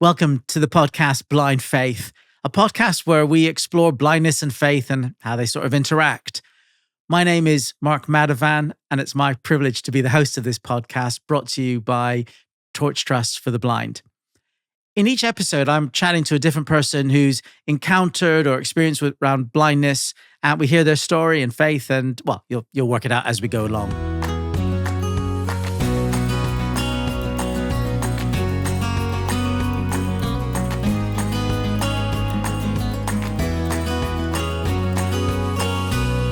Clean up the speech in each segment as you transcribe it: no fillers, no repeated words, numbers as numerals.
Welcome to the podcast Blind Faith, a podcast where we explore blindness and faith and how they sort of interact. My name is Mark Madavan, and it's my privilege to be the host of this podcast brought to you by Torch Trust for the Blind. In each episode, I'm chatting to a different person who's encountered or experienced around blindness, and we hear their story and faith, and well, you'll work it out as we go along.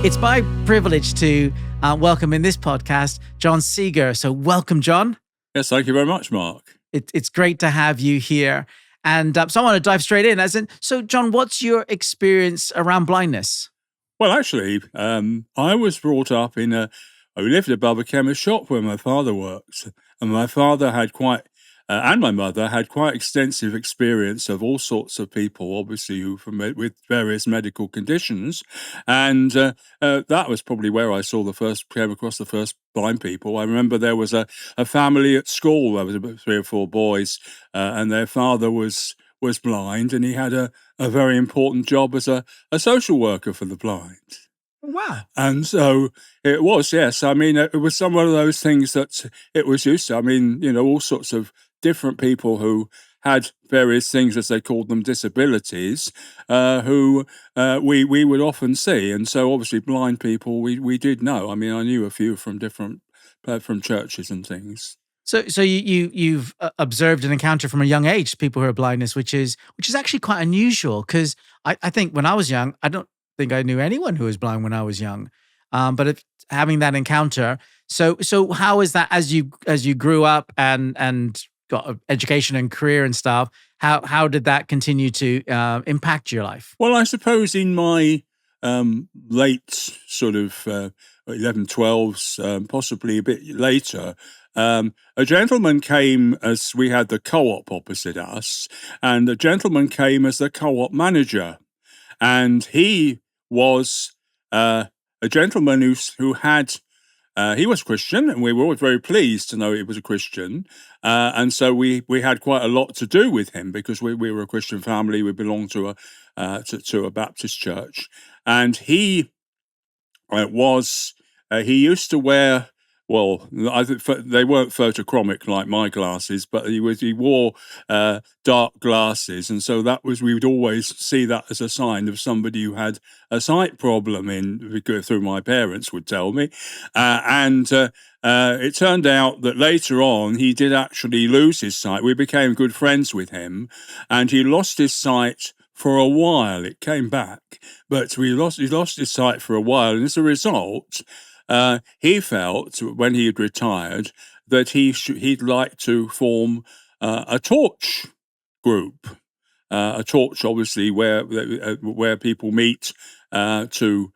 It's my privilege to welcome in this podcast John Seager. So welcome, John. Yes, thank you very much, Mark. It's great to have you here. And so I want to dive straight in. So John, what's your experience around blindness? Well, actually, I was brought up I lived above a chemist shop where my father worked. And my father had and my mother had quite extensive experience of all sorts of people, obviously, with various medical conditions. And that was probably where I came across the first blind people. I remember there was a family at school. There was about 3 or 4 boys, and their father was blind, and he had a very important job as a social worker for the blind. Wow. And so it was, yes. I mean, it was some of those things that it was used to. I mean, all sorts of different people who had various things, as they called them, disabilities, who we would often see. And so obviously blind people we did know. I mean, I knew a few from from churches and things. So you've observed and encountered from a young age people who are blindness, which is actually quite unusual, because I think when I was young, I don't think I knew anyone who was blind when I was young. But having that encounter, so how is that as you grew up and got an education and career and stuff? How did that continue to impact your life? Well, I suppose in my late sort of 11, 12s, possibly a bit later, a gentleman came as we had the co-op opposite us, and the gentleman came as the co-op manager, and he was a gentleman who had. He was Christian, and we were always very pleased to know he was a Christian. And so we had quite a lot to do with him because we were a Christian family. We belonged to a Baptist church, and he used to wear. Well, I think they weren't photochromic like my glasses, but he wore dark glasses, and so we would always see that as a sign of somebody who had a sight problem. Through my parents would tell me, and it turned out that later on he did actually lose his sight. We became good friends with him, and he lost his sight for a while. It came back, but he lost his sight for a while, and as a result. He felt when he had retired that he'd like to form a torch group, a torch, obviously, where people meet to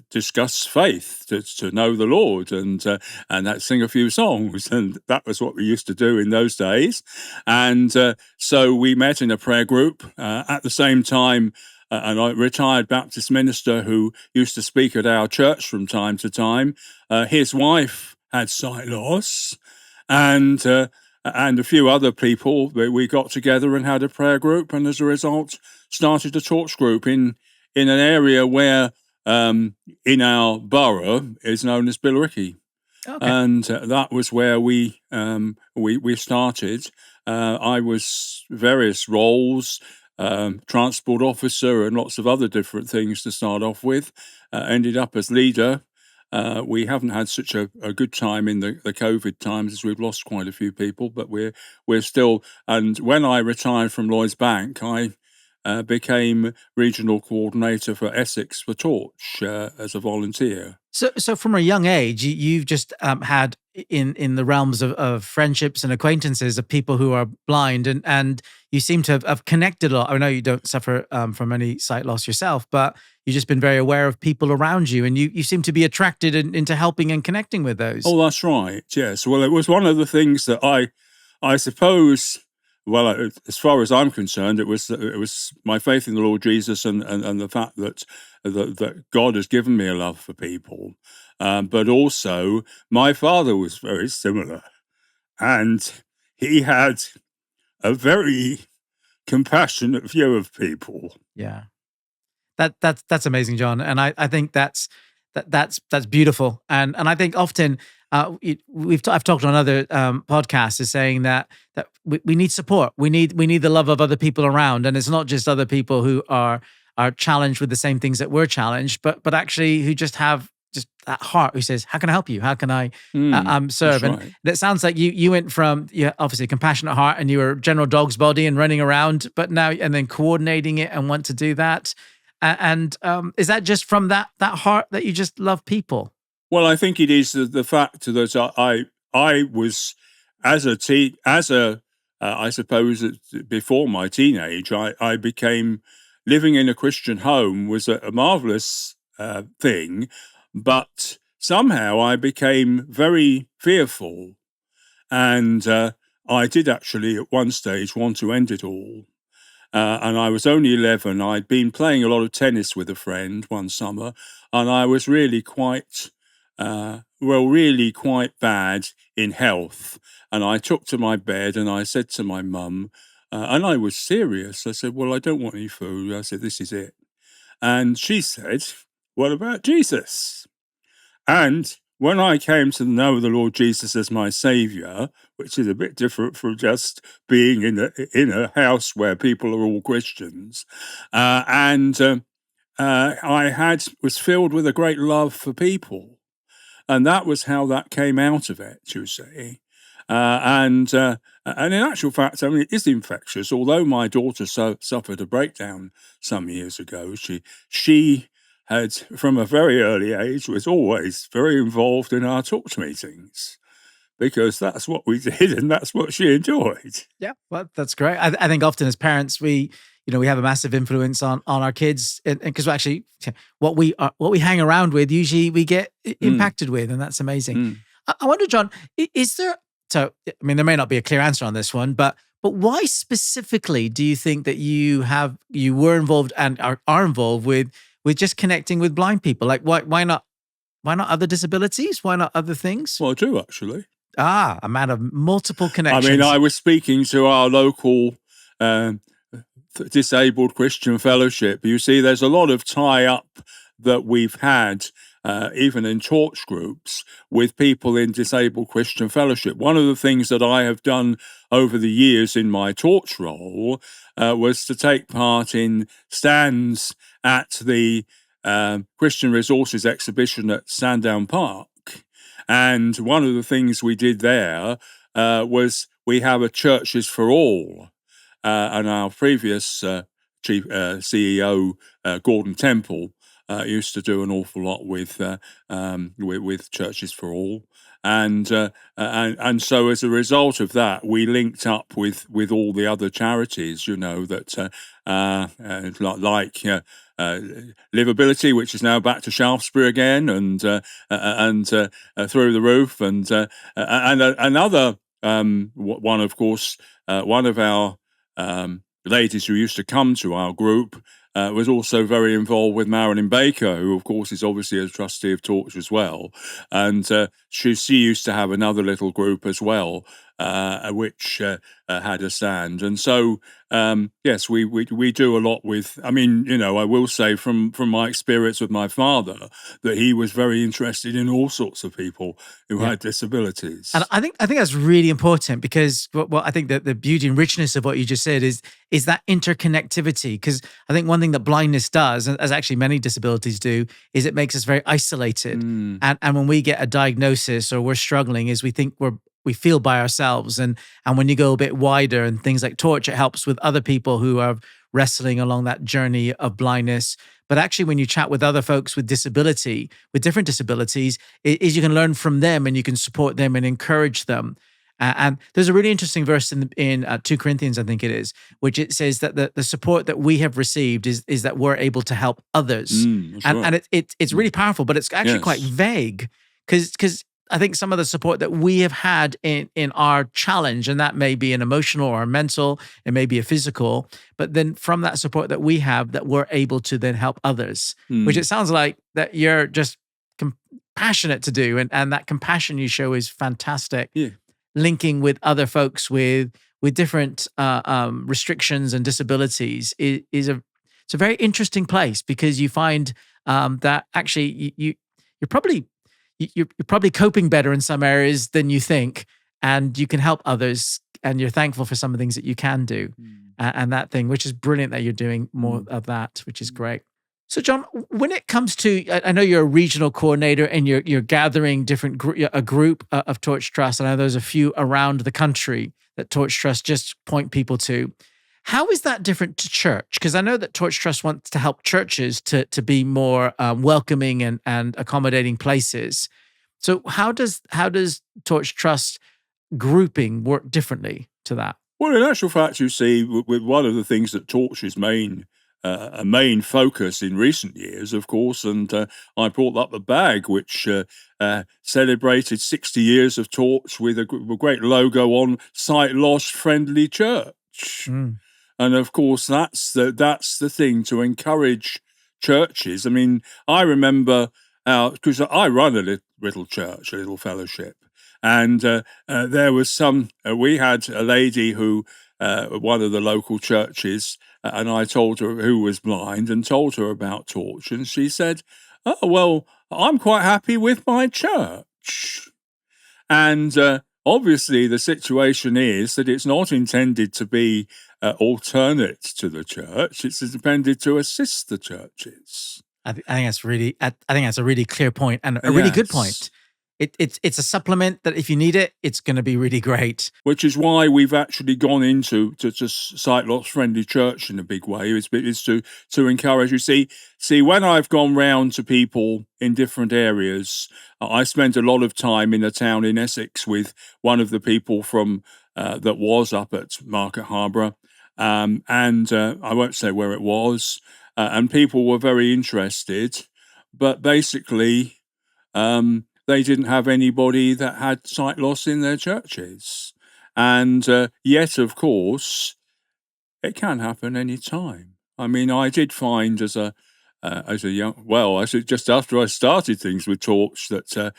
discuss faith, to know the Lord, and sing a few songs, and that was what we used to do in those days. And so we met in a prayer group at the same time. And a retired Baptist minister who used to speak at our church from time to time, his wife had sight loss, and a few other people. We got together and had a prayer group, and as a result, started a torch group in an area where, in our borough, is known as Billericay. Okay. And that was where we started. I was various roles. Transport officer and lots of other different things to start off with. Ended up as leader. We haven't had such a good time in the COVID times as we've lost quite a few people, but we're still. And when I retired from Lloyds Bank, I became regional coordinator for Essex for Torch as a volunteer. So from a young age, you've just had in the realms of friendships and acquaintances of people who are blind, and you seem to have connected a lot. I know you don't suffer from any sight loss yourself, but you've just been very aware of people around you, and you seem to be attracted into helping and connecting with those. Oh, that's right. Yes. Well, it was one of the things that I suppose. Well, as far as I'm concerned, it was my faith in the Lord Jesus and the fact that God has given me a love for people, but also my father was very similar, and he had a very compassionate view of people. Yeah. That's amazing, John. And I think that's beautiful. And I think often I've talked on other podcasts is saying that we need support. We need the love of other people around, and it's not just other people who are challenged with the same things that we're challenged, but actually who just have just that heart who says, "How can I help you? How can I serve?" That's And right. it sounds like you went from obviously a compassionate heart, and you were general dog's body and running around, but now and then coordinating it and want to do that. And is that just from that heart that you just love people? Well, I think it is the fact that I was I suppose before my teenage, I became living in a Christian home was a marvelous thing, but somehow I became very fearful, and I did actually at one stage want to end it all. And I was only 11. I'd been playing a lot of tennis with a friend one summer, and I was really really quite bad in health. And I took to my bed and I said to my mum, and I was serious. I said, "Well, I don't want any food." I said, "This is it." And she said, "What about Jesus?" And when I came to know the Lord Jesus as my Saviour, which is a bit different from just being in a house where people are all Christians, and was filled with a great love for people, and that was how that came out of it. You see, and in actual fact, I mean, it is infectious. Although my daughter suffered a breakdown some years ago, she had, from a very early age, was always very involved in our talk meetings because that's what we did and that's what she enjoyed. Yeah, well, that's great. I think often as parents, we have a massive influence on our kids, and because actually, what we hang around with, usually we get Mm, impacted with, and that's amazing. mm. I wonder, John, is there? So, I mean, there may not be a clear answer on this one, but why specifically do you think that you were involved and are involved with just connecting with blind people? Like, why not other disabilities? Why not other things? Well, I do actually. Ah, a man of multiple I mean, connections. I was speaking to our local um, Disabled Christian Fellowship. You see, there's a lot of tie-up that we've had, even in church groups, with people in Disabled Christian Fellowship. One of the things that I have done over the years in my torch role was to take part in stands at the Christian Resources exhibition at Sandown Park. And one of the things we did there was we have a Churches for All. And our previous chief CEO, Gordon Temple, used to do an awful lot with Churches for All, and so as a result of that, we linked up with all the other charities, that like Livability, which is now back to Shaftesbury again, and Through the Roof, and another one, of course, one of our ladies who used to come to our group was also very involved with Marilyn Baker, who, of course, is obviously a trustee of Torch as well. And she used to have another little group as well, which had a stand. And so, yes, we do a lot with. I mean, I will say from my experience with my father that he was very interested in all sorts of people who Yeah. had disabilities. And I think that's really important because I think that the beauty and richness of what you just said is that interconnectivity. Because I think one thing that blindness does, as actually many disabilities do, is it makes us very isolated. Mm. And when we get a diagnosis or we're struggling, is we think we feel by ourselves. And when you go a bit wider and things like Torch, it helps with other people who are wrestling along that journey of blindness. But actually, when you chat with other folks with disability, with different disabilities, is you can learn from them and you can support them and encourage them. And there's a really interesting verse in 2 Corinthians, I think it is, which it says that the support that we have received is that we're able to help others. That's And right. it's really powerful, but it's actually quite Yes. vague because I think some of the support that we have had in our challenge, and that may be an emotional or a mental, it may be a physical, but then from that support that we have, that we're able to then help others, which it sounds like that you're just passionate to do, and that compassion you show is fantastic. Yeah. Linking with other folks with with different restrictions and disabilities is it's a very interesting place, because you find that actually you're probably you're probably coping better in some areas than you think, and you can help others, and you're thankful for some of the things that you can do, and that thing, which is brilliant that you're doing more of that, which is great. So, John, when it comes to, I know you're a regional coordinator and you're gathering a group of Torch Trust. And I know there's a few around the country that Torch Trust just point people to. How is that different to church? Because I know that Torch Trust wants to help churches to be more welcoming and accommodating places. So how does Torch Trust grouping work differently to that? Well, in actual fact, you see, with one of the things that Torch's a main focus in recent years, of course, and I brought up the bag, which celebrated 60 years of Torch with a great logo on Sight Loss Friendly Church. And of course, that's the thing, to encourage churches. I mean, I remember, because I run a little church, a little fellowship, and there was we had a lady who, one of the local churches, and I told her, who was blind, and told her about Torch, and she said, "Oh, well, I'm quite happy with my church." And obviously, the situation is that it's not intended to be alternate to the church. It's intended to assist the churches. I think that's a really clear point, and a really good point. It's a supplement that if you need it, it's going to be really great. Which is why we've actually gone into Sight Loss Friendly Church in a big way. It's to encourage you. See, when I've gone round to people in different areas, I spent a lot of time in a town in Essex with one of the people from that was up at Market Harborough, and I won't say where it was, and people were very interested, but basically, they didn't have anybody that had sight loss in their churches. And yet, of course, it can happen any time. I mean, I did find as a just after I started things with Torch, that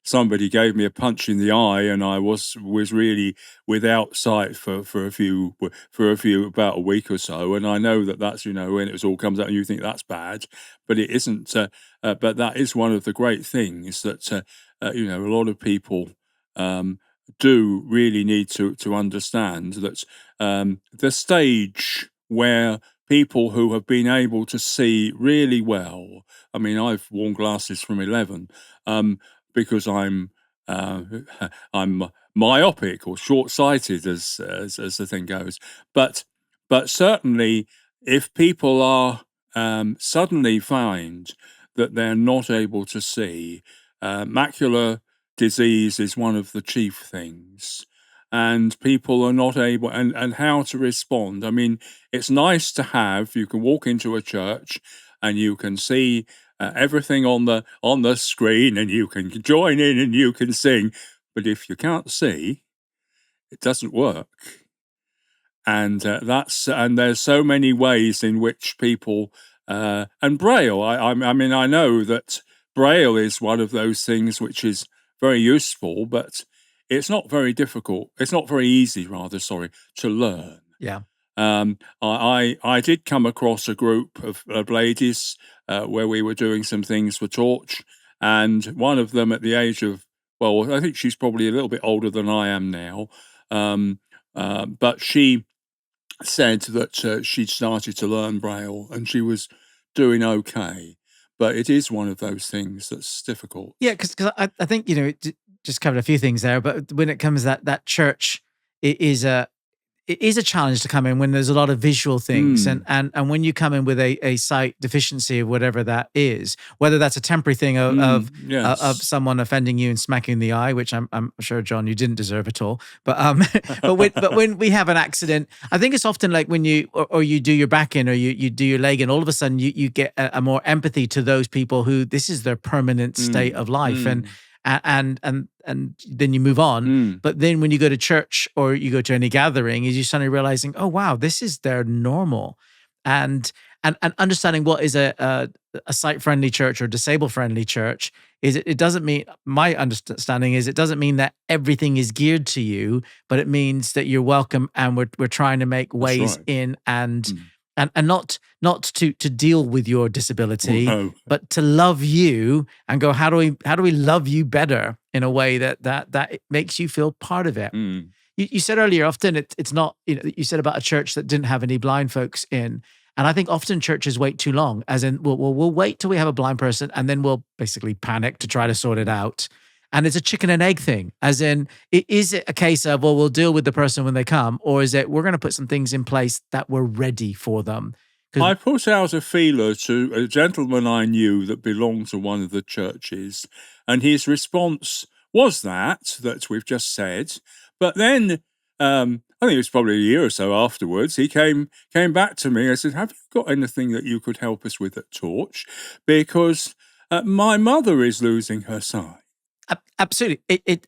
somebody gave me a punch in the eye, and I was really without sight for about a week or so. And I know that's, when it all comes out and you think that's bad, but it isn't. But that is one of the great things that a lot of people do really need to understand, that the stage where people who have been able to see really well. I mean, I've worn glasses from 11 because I'm myopic or short-sighted, as the thing goes. But certainly, if people are suddenly find that they're not able to see, macular disease is one of the chief things. And people are not able, and how to respond. I mean, it's nice to have, you can walk into a church and you can see everything on the screen, and you can join in and you can sing. But if you can't see, it doesn't work. And there's so many ways in which people, and Braille, I mean, I know that Braille is one of those things which is very useful, but it's not very difficult. It's not very easy, to learn. Yeah. I did come across a group of ladies where we were doing some things for Torch, and one of them at the age of, well, I think she's probably a little bit older than I am now, but she said that she'd started to learn Braille and she was doing okay. But it is one of those things that's difficult. Yeah, because I think, just covered a few things there, but when it comes to that church, it is a challenge to come in when there's a lot of visual things, and when you come in with a sight deficiency of whatever that is, whether that's a temporary thing of someone offending you and smacking in the eye, which I'm sure, John, you didn't deserve at all, but when we have an accident, I think it's often like when you or you do your back in, or you do your leg in, all of a sudden you get a more empathy to those people who this is their permanent state of life, and then you move on. But then when you go to church or you go to any gathering, is you suddenly realizing, oh wow, this is their normal, and and understanding what is a sight-friendly church or disabled-friendly church is it doesn't mean, my understanding is, it doesn't mean that everything is geared to you, but it means that you're welcome, and we're trying to make That's ways right. in, and Mm. and not to deal with your disability, No. but to love you and go, how do we love you better in a way that it makes you feel part of it. Mm. You said earlier, often it's not, you said about a church that didn't have any blind folks in. And I think often churches wait too long, as in, we'll wait till we have a blind person and then we'll basically panic to try to sort it out. And it's a chicken and egg thing, as in, is it a case of, well, we'll deal with the person when they come, or is it, we're going to put some things in place that we're ready for them? I put out a feeler to a gentleman I knew that belonged to one of the churches, and his response was that we've just said. But then, I think it was probably a year or so afterwards, he came back to me and said, "Have you got anything that you could help us with at Torch? Because my mother is losing her sight." Absolutely.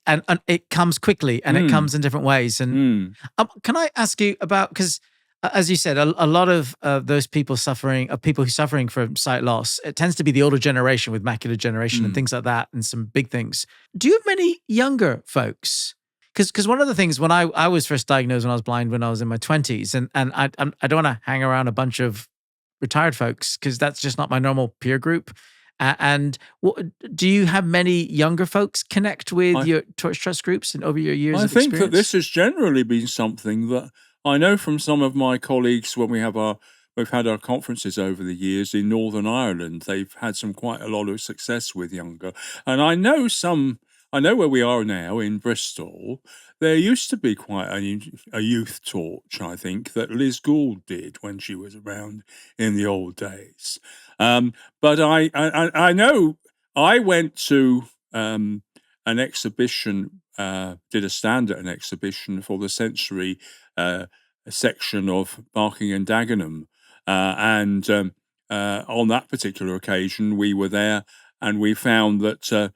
And it comes quickly, and it comes in different ways. And Mm. can I ask you about, because as you said, a lot of those people people who are suffering from sight loss, it tends to be the older generation with macular degeneration and things like that, and some big things. Do you have many younger folks? Because one of the things, when I was first diagnosed when I was blind when I was in my 20s, and I don't want to hang around a bunch of retired folks, because that's just not my normal peer group. And do you have many younger folks connect with your Torch Trust groups and over your years I of think experience? that this has generally been something that I know from some of my colleagues when we've had our conferences over the years in Northern Ireland. They've had quite a lot of success with younger, and I know where we are now in Bristol. There used to be quite a youth torch, I think, that Liz Gould did when she was around in the old days. But I know I went to an exhibition, did a stand at an exhibition for the sensory section of Barking and Dagenham. And on that particular occasion, we were there and we found that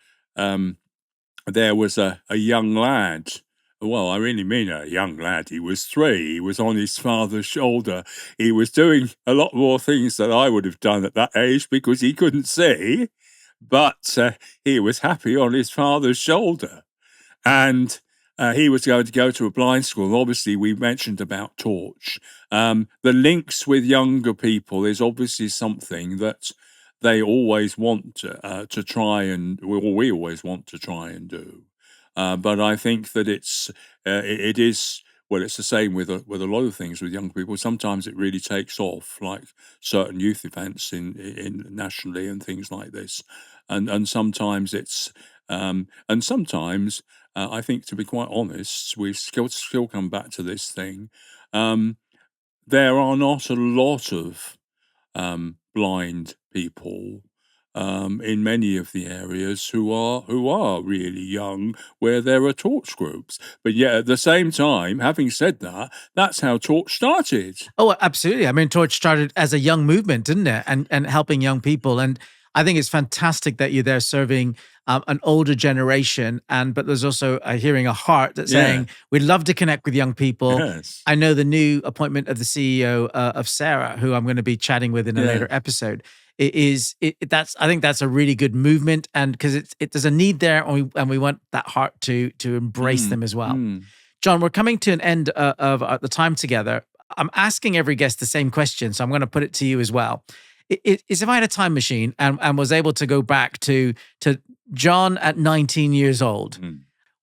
there was a young lad. Well, I really mean a young lad. He was 3. He was on his father's shoulder. He was doing a lot more things that I would have done at that age because he couldn't see, but he was happy on his father's shoulder. And he was going to go to a blind school. And obviously, we mentioned about Torch. The links with younger people is obviously something that they always want to try and, well, we always want to try and do. But I think that it is, well, it's the same with a lot of things with young people. Sometimes it really takes off, like certain youth events in nationally and things like this, and sometimes it's and sometimes I think, to be quite honest, we still come back to this thing. There are not a lot of blind people in many of the areas who are really young, where there are Torch groups. But yet, at the same time, having said that, that's how Torch started. Oh, absolutely. I mean, Torch started as a young movement, didn't it? And helping young people. And I think it's fantastic that you're there serving an older generation. But there's also hearing a heart that's saying, we'd love to connect with young people. Yes. I know the new appointment of the CEO of Sarah, who I'm going to be chatting with in a later episode. I think that's a really good movement, and because there's a need there, and we want that heart to embrace them as well. John, we're coming to an end of the time together. I'm asking every guest the same question, so I'm going to put it to you as well. Is if I had a time machine and was able to go back to John at 19 years old,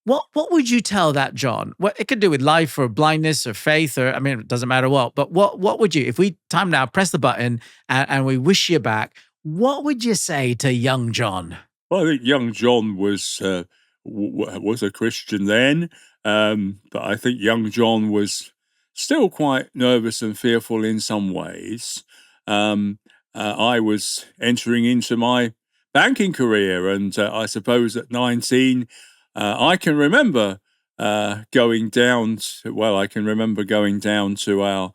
what would you tell that John? What it could do with life or blindness or faith, or, I mean, it doesn't matter what, but what would you, if we time now, press the button and we wish you back, what would you say to young John? Well, I think young John was a Christian then, but I think young John was still quite nervous and fearful in some ways. I was entering into my banking career, and I suppose at 19, I can remember going down to our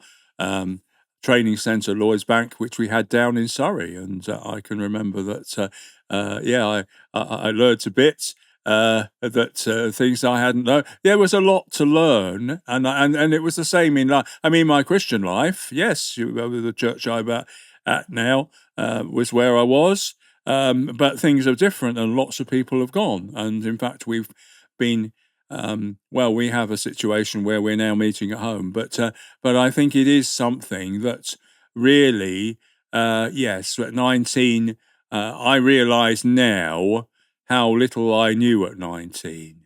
training centre, Lloyds Bank, which we had down in Surrey, and I can remember that. I learned a bit that things I hadn't known. There was a lot to learn, and it was the same in life. I mean, my Christian life, yes, the church at now was where I was. But things are different, and lots of people have gone. And in fact, we've been we have a situation where we're now meeting at home. But I think it is something that really, yes, at 19, I realise now how little I knew at 19.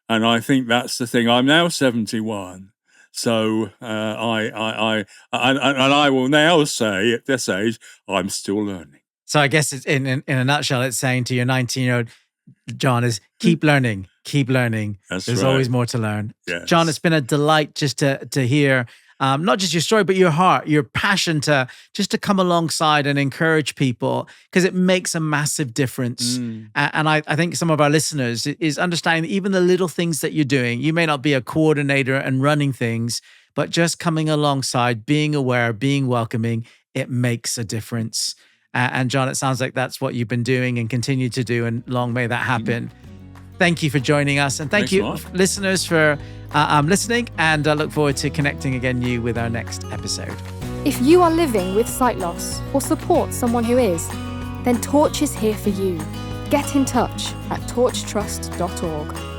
And I think that's the thing. I'm now 71. So I will now say at this age, I'm still learning. So I guess it's in a nutshell, it's saying to your 19-year-old John is keep learning, keep learning. That's There's right. always more to learn. Yes. John, it's been a delight just to hear not just your story, but your heart, your passion to come alongside and encourage people, because it makes a massive difference. And I think some of our listeners is understanding that even the little things that you're doing, you may not be a coordinator and running things, but just coming alongside, being aware, being welcoming, it makes a difference. And John, it sounds like that's what you've been doing and continue to do, and long may that happen. Thank you for joining us, and thanks, you, listeners, for listening, and I look forward to connecting again with our next episode. If you are living with sight loss or support someone who is, then Torch is here for you. Get in touch at torchtrust.org.